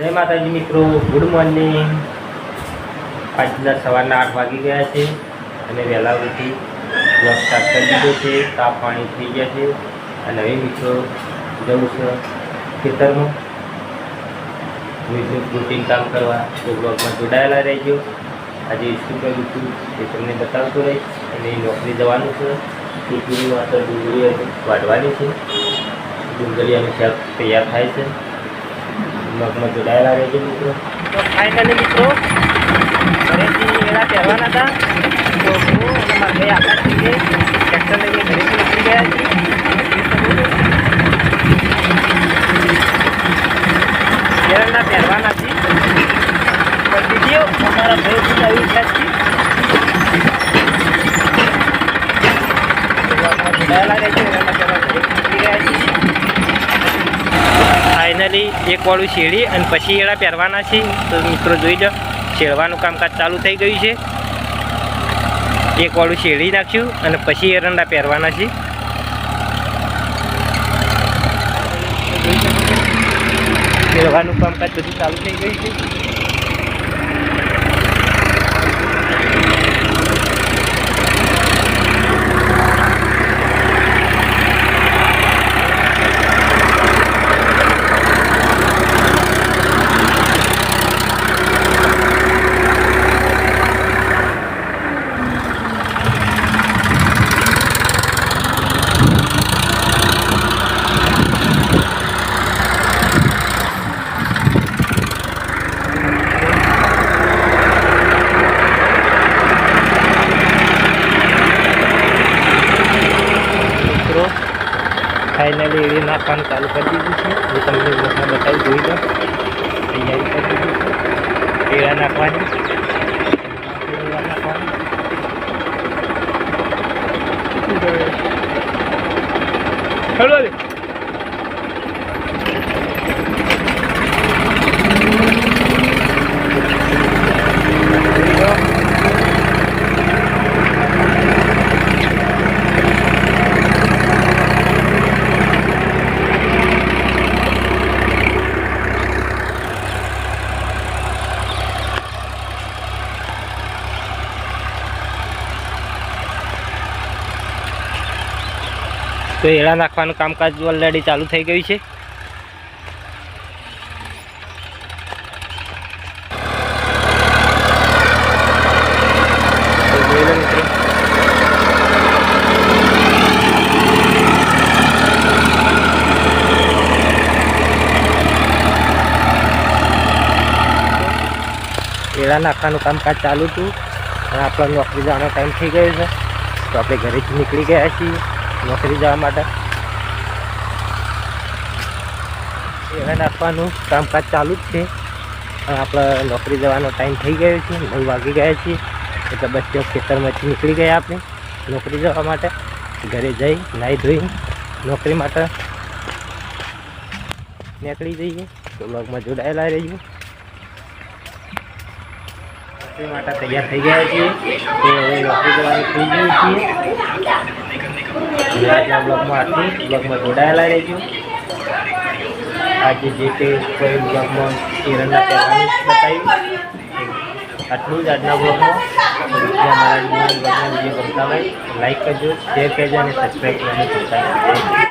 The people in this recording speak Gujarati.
जय माताजी मित्रों, गुड मॉर्निंग। આજના સવારના 8 વાગી ગયા છે અને વહેલા ઉઠી બ્લોગ સ્ટાર્ટ કરી દીધો છે। તાપ પાણી થઈ ગયા છે અને હવે મિત્રો જવું છે ખેતરમાં રૂટીન કામ કરવા। તો બ્લોગમાં જોડાયેલા રહેજો। આજે શું કર્યું હતું એ તમને બતાવતો રહીશ અને નોકરી જવાનું છે। ખેતીની માત્ર ડુંગળી વાઢવાની છે। ડુંગળી અને શાક તૈયાર થાય છે। બ્લોગમાં જોડાયેલા રહેજો મિત્રો। તો ફાઇનલી મિત્રો ઘરેથી એડા પહેરવાના હતા તો હું અને મારા ભાઈ આકાશજીએ ટ્રેક્ટર લઈને ઘરેથી નીકળી ગયા છીએ। એરંડા પહેરવાના છે દીદીઓ અમારા ભાઈ સુધી આવી ગયા છીએ। જોડાયેલા રહેજો। એરંડા પહેરવા ઘરેથી નીકળી ગયા છીએ। ફાઇનલી એક વાળું શેરડી અને પછી એડા પહેરવાના છે। તો મિત્રો જોઈ લો શેરવાનું કામકાજ ચાલુ થઈ ગયું છે। એક વાળું શેરડી નાખ્યું અને પછી એરંડા પહેરવાના છે। શેરવાનું કામકાજ બધું ચાલુ થઈ ગયું છે। फाइनली ये नाखવાનું ચાલુ કરી દીધું છે। જે તમને બ્લોગમાં બતાવી જોઈ લો તૈયારી કરી દીધી છે। એડા નાખવાની तो एड़ा नाखવાનું કામકાજ ઓલરેડી ચાલુ થઈ ગયું છે। એડા નાખવાનું કામકાજ ચાલુ હતું અને આપણો નોકરી જવાનો ટાઈમ થઈ ગયો છે। તો આપણે ઘરેથી નીકળી ગયા છીએ નોકરી જવા માટે। એડા નાખવાનું કામકાજ ચાલુ જ છે અને આપણે નોકરી જવાનો ટાઈમ થઈ ગયો છે। 9 વાગી ગયા છીએ એટલે બસ ખેતરમાંથી નીકળી ગયા આપણે નોકરી જવા માટે। ઘરે જઈ નાહી ધોઈ નોકરી માટે નીકળી જઈએ। તો બ્લોગમાં જોડાયેલા રહીએ। નોકરી માટે તૈયાર થઈ ગયા છીએ તો હવે નોકરી જવાનું થઈ ગયું છીએ। આજના બ્લોગમાં આટલું। બ્લોગમાં જોડાયેલા રહેજો। આજે જે તે કોઈ બ્લોગમાં એરંડા પહેરવાનું બતાવ્યું આટલું જ આજના બ્લોગમાં। અમારા બ્લોગના વિડીયો ગમતા હોય લાઈક કરજો, શેર કરજો અને સબસ્ક્રાઈબ કરવાનું ભૂલતા નહીં।